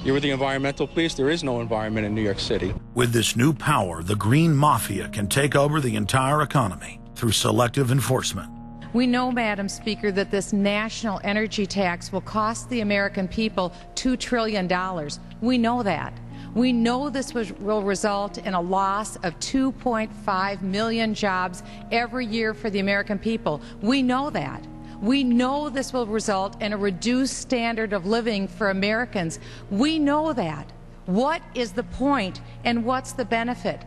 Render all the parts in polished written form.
You were the environmental police. There is no environment in New York City. With this new power, the green mafia can take over the entire economy through selective enforcement. We know, Madam Speaker, that this national energy tax will cost the American people $2 trillion. We know that. We know this will result in a loss of 2.5 million jobs every year for the American people. We know that. We know this will result in a reduced standard of living for Americans. We know that. What is the point and what's the benefit?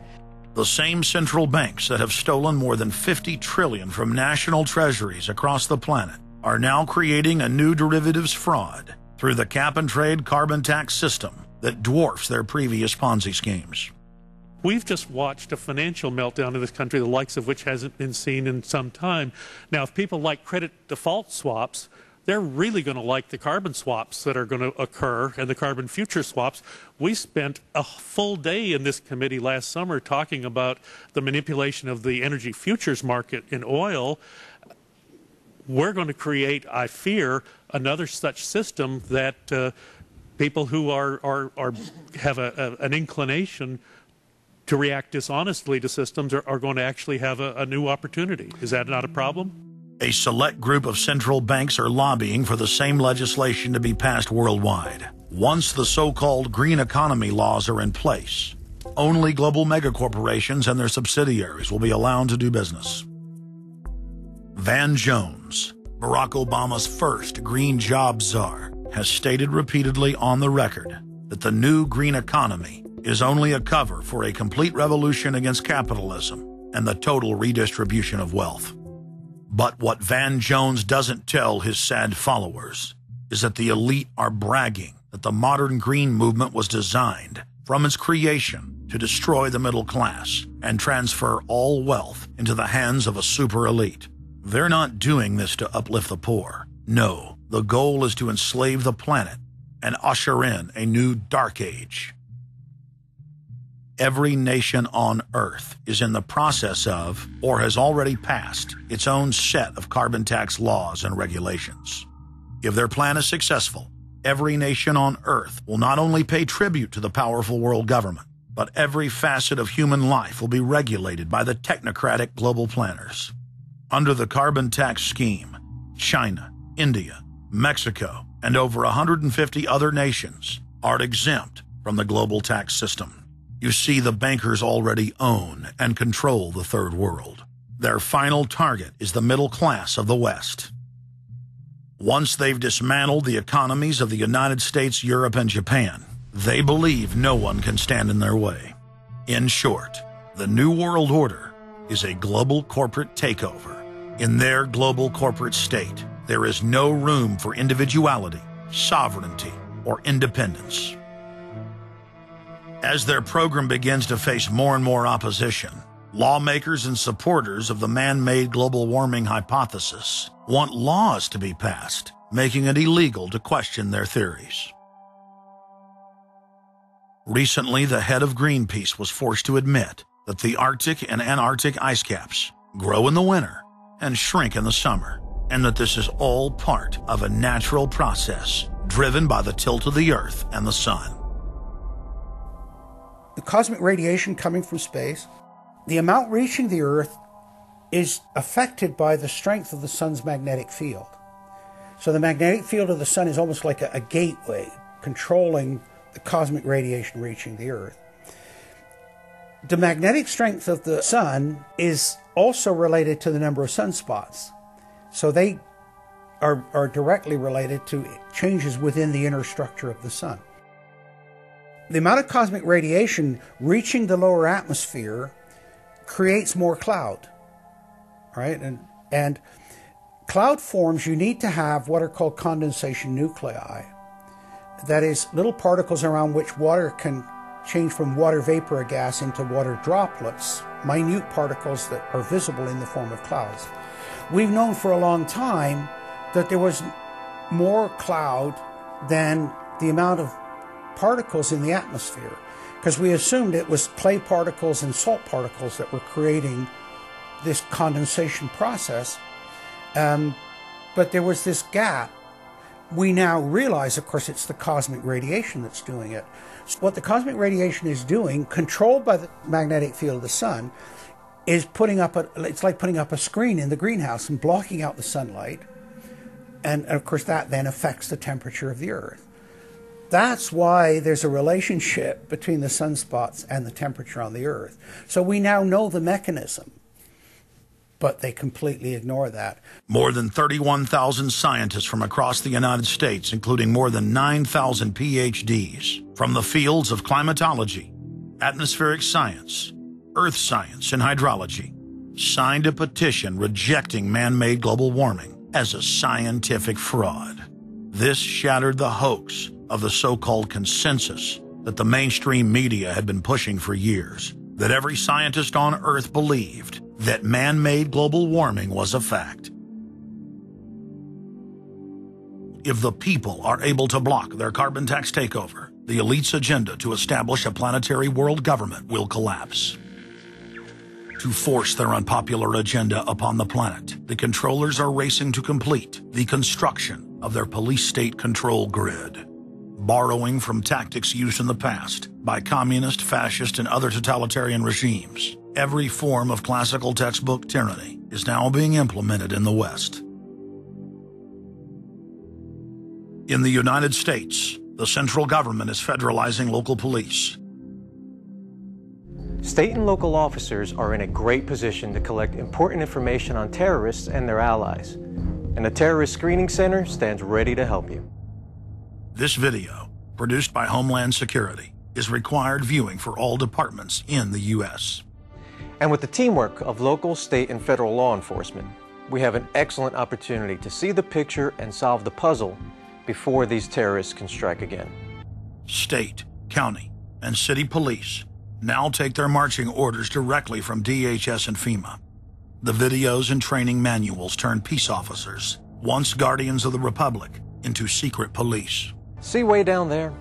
The same central banks that have stolen more than $50 trillion from national treasuries across the planet are now creating a new derivatives fraud through the cap-and-trade carbon tax system that dwarfs their previous Ponzi schemes. We've just watched a financial meltdown in this country, the likes of which hasn't been seen in some time. Now, if people like credit default swaps, they're really going to like the carbon swaps that are going to occur and the carbon future swaps. We spent a full day in this committee last summer talking about the manipulation of the energy futures market in oil. We're going to create, I fear, another such system that people who have an inclination to react dishonestly to systems are going to actually have a new opportunity. Is that not a problem? A select group of central banks are lobbying for the same legislation to be passed worldwide. Once the so-called green economy laws are in place, only global megacorporations and their subsidiaries will be allowed to do business. Van Jones, Barack Obama's first green job czar, has stated repeatedly on the record that the new green economy is only a cover for a complete revolution against capitalism and the total redistribution of wealth. But what Van Jones doesn't tell his sad followers is that the elite are bragging that the modern green movement was designed from its creation to destroy the middle class and transfer all wealth into the hands of a super elite. They're not doing this to uplift the poor. No, the goal is to enslave the planet and usher in a new dark age. Every nation on Earth is in the process of, or has already passed, its own set of carbon tax laws and regulations. If their plan is successful, every nation on Earth will not only pay tribute to the powerful world government, but every facet of human life will be regulated by the technocratic global planners. Under the carbon tax scheme, China, India, Mexico, and over 150 other nations are exempt from the global tax system. You see, the bankers already own and control the third world. Their final target is the middle class of the West. Once they've dismantled the economies of the United States, Europe, and Japan, they believe no one can stand in their way. In short, the New World Order is a global corporate takeover. In their global corporate state, there is no room for individuality, sovereignty, or independence. As their program begins to face more and more opposition, lawmakers and supporters of the man-made global warming hypothesis want laws to be passed, making it illegal to question their theories. Recently, the head of Greenpeace was forced to admit that the Arctic and Antarctic ice caps grow in the winter and shrink in the summer, and that this is all part of a natural process driven by the tilt of the Earth and the Sun. The cosmic radiation coming from space, the amount reaching the Earth is affected by the strength of the Sun's magnetic field. So the magnetic field of the Sun is almost like a gateway controlling the cosmic radiation reaching the Earth. The magnetic strength of the Sun is also related to the number of sunspots. So they are directly related to changes within the inner structure of the Sun. The amount of cosmic radiation reaching the lower atmosphere creates more cloud, right? And cloud forms, you need to have what are called condensation nuclei. That is, little particles around which water can change from water vapor or gas into water droplets, minute particles that are visible in the form of clouds. We've known for a long time that there was more cloud than the amount of particles in the atmosphere, because we assumed it was clay particles and salt particles that were creating this condensation process. But there was this gap We now realize, of course, it's the cosmic radiation that's doing it. So what the cosmic radiation is doing, controlled by the magnetic field of the sun, is it's like putting up a screen in the greenhouse and blocking out the sunlight. And of course, that then affects the temperature of the Earth. That's why there's a relationship between the sunspots and the temperature on the Earth. So we now know the mechanism, but they completely ignore that. More than 31,000 scientists from across the United States, including more than 9,000 PhDs from the fields of climatology, atmospheric science, earth science, and hydrology, signed a petition rejecting man-made global warming as a scientific fraud. This shattered the hoax of the so-called consensus that the mainstream media had been pushing for years, that every scientist on Earth believed that man-made global warming was a fact. If the people are able to block their carbon tax takeover, the elite's agenda to establish a planetary world government will collapse. To force their unpopular agenda upon the planet, the controllers are racing to complete the construction of their police state control grid. Borrowing from tactics used in the past by communist, fascist, and other totalitarian regimes, every form of classical textbook tyranny is now being implemented in the West. In the United States, the central government is federalizing local police. State and local officers are in a great position to collect important information on terrorists and their allies, and the Terrorist Screening Center stands ready to help you. This video, produced by Homeland Security, is required viewing for all departments in the U.S. And with the teamwork of local, state, and federal law enforcement, we have an excellent opportunity to see the picture and solve the puzzle before these terrorists can strike again. State, county, and city police now take their marching orders directly from DHS and FEMA. The videos and training manuals turn peace officers, once guardians of the Republic, into secret police. See way down there?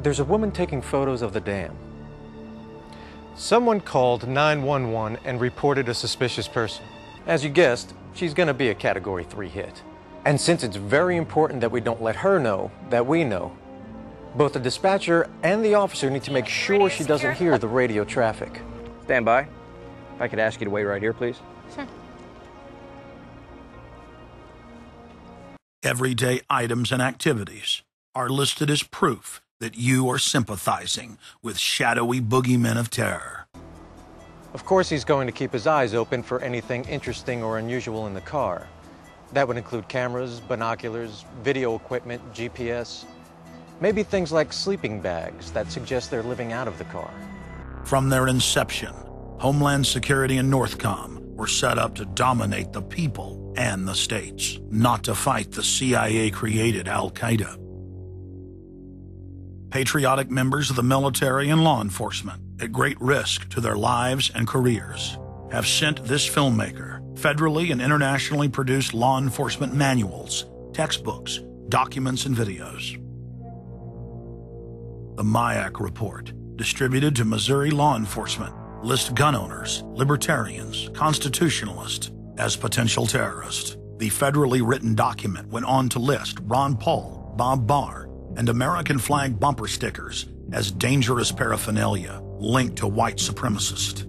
There's a woman taking photos of the dam. Someone called 911 and reported a suspicious person. As you guessed, she's going to be a Category 3 hit. And since it's very important that we don't let her know that we know, both the dispatcher and the officer need to make sure she doesn't hear the radio traffic. Stand by. If I could ask you to wait right here, please. Sure. Everyday items and activities are listed as proof that you are sympathizing with shadowy boogeymen of terror. Of course, he's going to keep his eyes open for anything interesting or unusual in the car. That would include cameras, binoculars, video equipment, GPS, maybe things like sleeping bags that suggest they're living out of the car. From their inception, Homeland Security and Northcom were set up to dominate the people and the states, not to fight the CIA-created Al-Qaeda. Patriotic members of the military and law enforcement, at great risk to their lives and careers, have sent this filmmaker federally and internationally produced law enforcement manuals, textbooks, documents, and videos. The MIAC report, distributed to Missouri law enforcement, lists gun owners, libertarians, constitutionalists as potential terrorists. The federally written document went on to list Ron Paul, Bob Barr, and American flag bumper stickers as dangerous paraphernalia linked to white supremacists.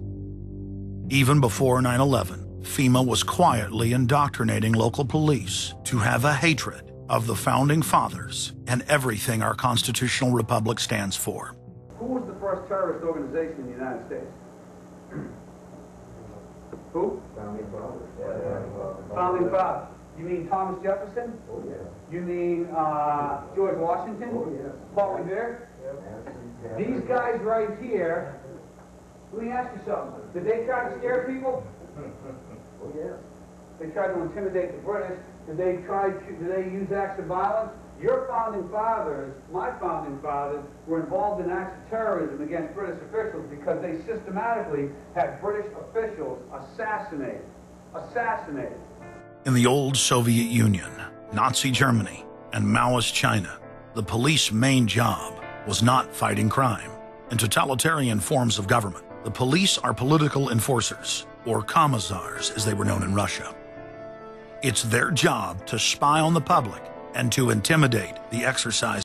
Even before 9/11, FEMA was quietly indoctrinating local police to have a hatred of the Founding Fathers and everything our constitutional republic stands for. Who was the first terrorist organization in the United States? Who? Founding Fathers. Founding Fathers. You mean Thomas Jefferson? Oh, yeah. You mean George Washington? Oh, yeah. Paul Revere? Yeah. These guys right here, let me ask you something. Did they try to scare people? Oh, yeah. They tried to intimidate the British. Did they use acts of violence? Your founding fathers, my founding fathers, were involved in acts of terrorism against British officials because they systematically had British officials assassinated. In the old Soviet Union, Nazi Germany, and Maoist China, the police's main job was not fighting crime. In totalitarian forms of government, the police are political enforcers, or commissars as they were known in Russia. It's their job to spy on the public and to intimidate the exercise